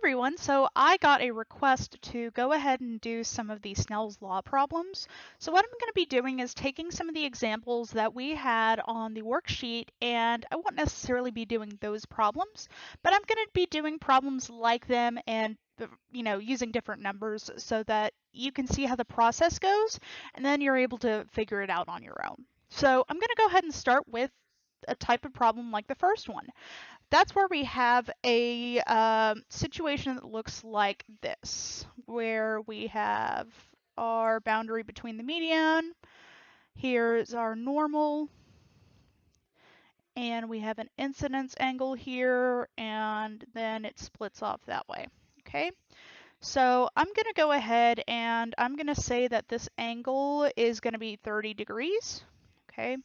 everyone, so I got a request to go ahead and do some of the Snell's law problems. So what I'm going to be doing is taking some of the examples that we had on the worksheet, and I won't necessarily be doing those problems, but I'm going to be doing problems like them and using different numbers so that you can see how the process goes, and then you're able to figure it out on your own. So I'm going to go ahead and start with a type of problem like the first one. That's where we have a situation that looks like this, where we have our boundary between the median, here's our normal, and we have an incidence angle here, and then it splits off that way. Okay, so I'm going to go ahead and I'm going to say that this angle is going to be 30 degrees. Okay,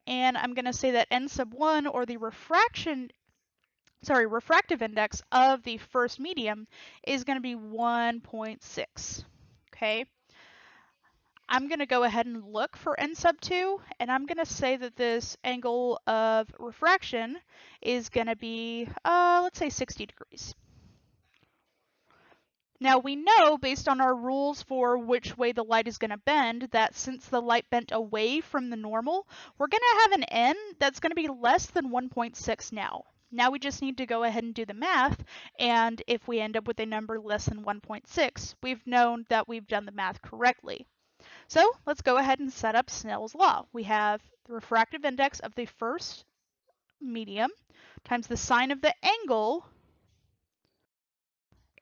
and I'm going to say that n sub 1, or the refractive index of the first medium, is going to be 1.6. Okay, I'm going to go ahead and look for n sub 2, and I'm going to say that this angle of refraction is going to be, let's say 60 degrees. Now we know, based on our rules for which way the light is going to bend, that since the light bent away from the normal, we're going to have an n that's going to be less than 1.6 now. Now we just need to go ahead and do the math, and if we end up with a number less than 1.6, we've known that we've done the math correctly. So let's go ahead and set up Snell's law. We have the refractive index of the first medium times the sine of the angle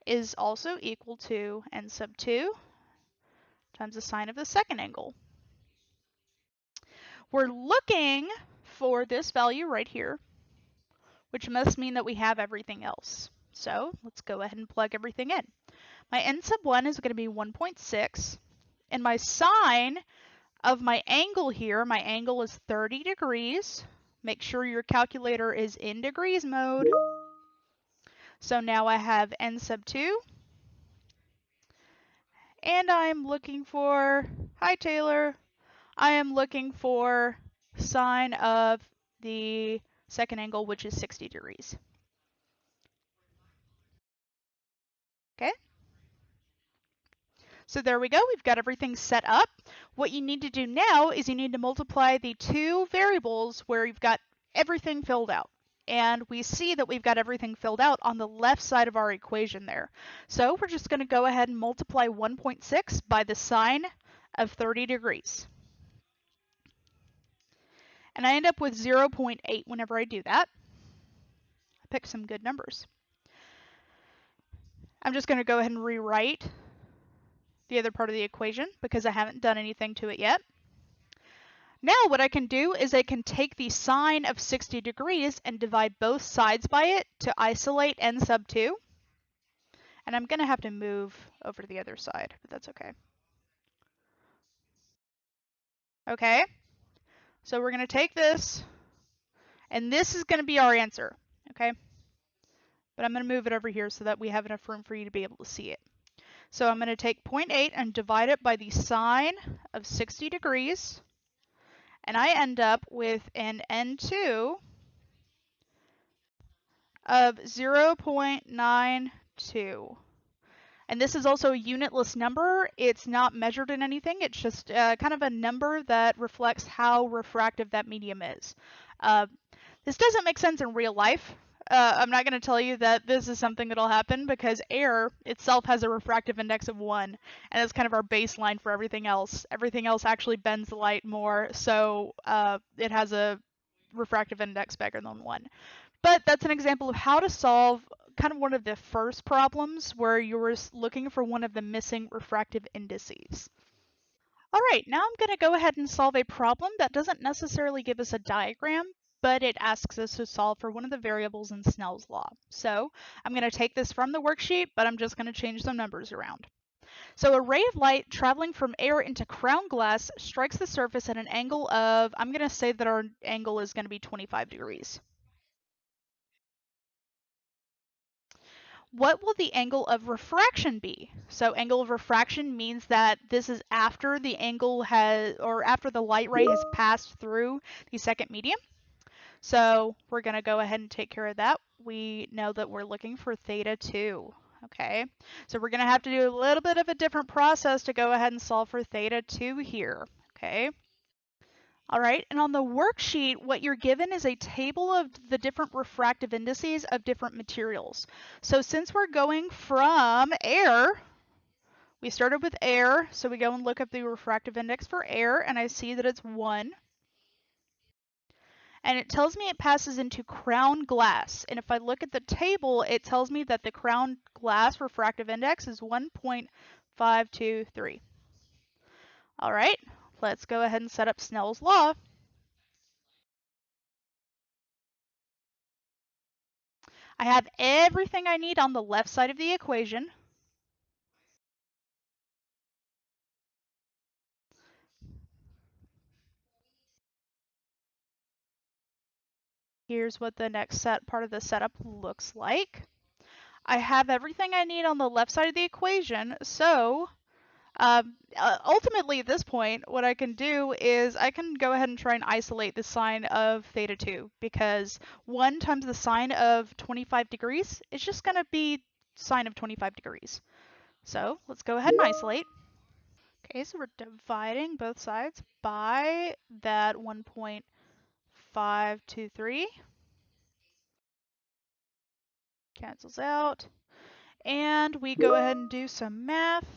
is also equal to n sub 2 times the sine of the second angle. We're looking for this value right here, which must mean that we have everything else. So let's go ahead and plug everything in. My n sub 1 is going to be 1.6, and my sine of my angle here, my angle is 30 degrees. Make sure your calculator is in degrees mode. So now I have n sub 2, and I'm looking for, hi Taylor, I am looking for sine of the second angle, which is 60 degrees. Okay, so there we go. We've got everything set up. What you need to do now is you need to multiply the two variables where you've got everything filled out. And we see that we've got everything filled out on the left side of our equation there. So we're just going to go ahead and multiply 1.6 by the sine of 30 degrees. And I end up with 0.8 whenever I do that. I pick some good numbers. I'm just going to go ahead and rewrite the other part of the equation because I haven't done anything to it yet. Now what I can do is I can take the sine of 60 degrees and divide both sides by it to isolate n sub 2. And I'm going to have to move over to the other side, but that's okay. Okay, so we're going to take this, and this is going to be our answer, okay? But I'm going to move it over here so that we have enough room for you to be able to see it. So I'm going to take 0.8 and divide it by the sine of 60 degrees, and I end up with an N2 of 0.92. And this is also a unitless number. It's not measured in anything. It's just kind of a number that reflects how refractive that medium is. This doesn't make sense in real life. I'm not going to tell you that this is something that'll happen because air itself has a refractive index of 1, and it's kind of our baseline for everything else. Everything else actually bends the light more, so it has a refractive index bigger than 1. But that's an example of how to solve kind of one of the first problems where you were looking for one of the missing refractive indices. All right, now I'm going to go ahead and solve a problem that doesn't necessarily give us a diagram, but it asks us to solve for one of the variables in Snell's law. So I'm going to take this from the worksheet, but I'm just going to change some numbers around. So a ray of light traveling from air into crown glass strikes the surface at an angle of, I'm going to say that our angle is going to be 25 degrees. What will the angle of refraction be? So angle of refraction means that this is after the angle has, or after the light ray has passed through the second medium. So we're going to go ahead and take care of that. We know that we're looking for theta 2. Okay, so we're going to have to do a little bit of a different process to go ahead and solve for theta 2 here. Okay. All right, and on the worksheet, what you're given is a table of the different refractive indices of different materials. So since we're going from air, we started with air, so we go and look up the refractive index for air, and I see that it's 1. And it tells me it passes into crown glass. And if I look at the table, it tells me that the crown glass refractive index is 1.523. All right, let's go ahead and set up Snell's law. I have everything I need on the left side of the equation. Here's what the next part of the setup looks like. I have everything I need on the left side of the equation, so ultimately at this point, what I can do is I can go ahead and try and isolate the sine of theta 2, because 1 times the sine of 25 degrees is just going to be sine of 25 degrees. So let's go ahead and isolate. Okay, so we're dividing both sides by that 1.523. Cancels out. And we go ahead and do some math.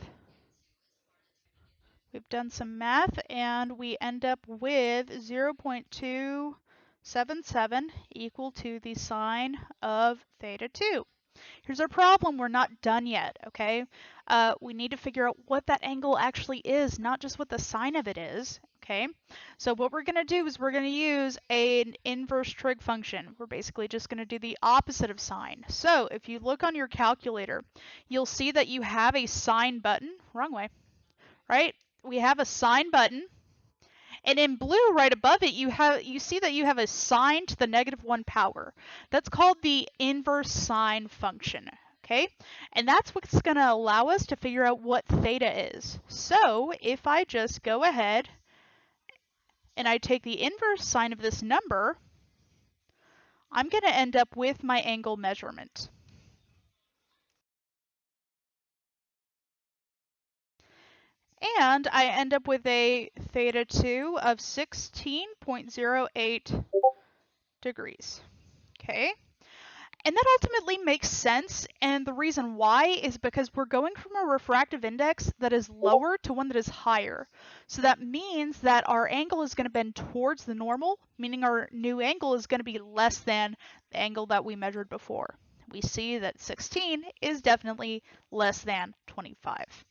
We've done some math and we end up with 0.277 equal to the sine of theta 2. Here's our problem. We're not done yet, okay? We need to figure out what that angle actually is, not just what the sine of it is, okay? So what we're going to do is we're going to use an inverse trig function. We're basically just going to do the opposite of sine. So if you look on your calculator, you'll see that you have a sine button. Wrong way, right? We have a sine button. And in blue right above it, you see that you have a sine to the -1 power. That's called the inverse sine function, okay? And that's what's going to allow us to figure out what theta is. So if I just go ahead and I take the inverse sine of this number, I'm going to end up with my angle measurement. And I end up with a theta 2 of 16.08 degrees, okay? And that ultimately makes sense, and the reason why is because we're going from a refractive index that is lower to one that is higher. So that means that our angle is going to bend towards the normal, meaning our new angle is going to be less than the angle that we measured before. We see that 16 is definitely less than 25.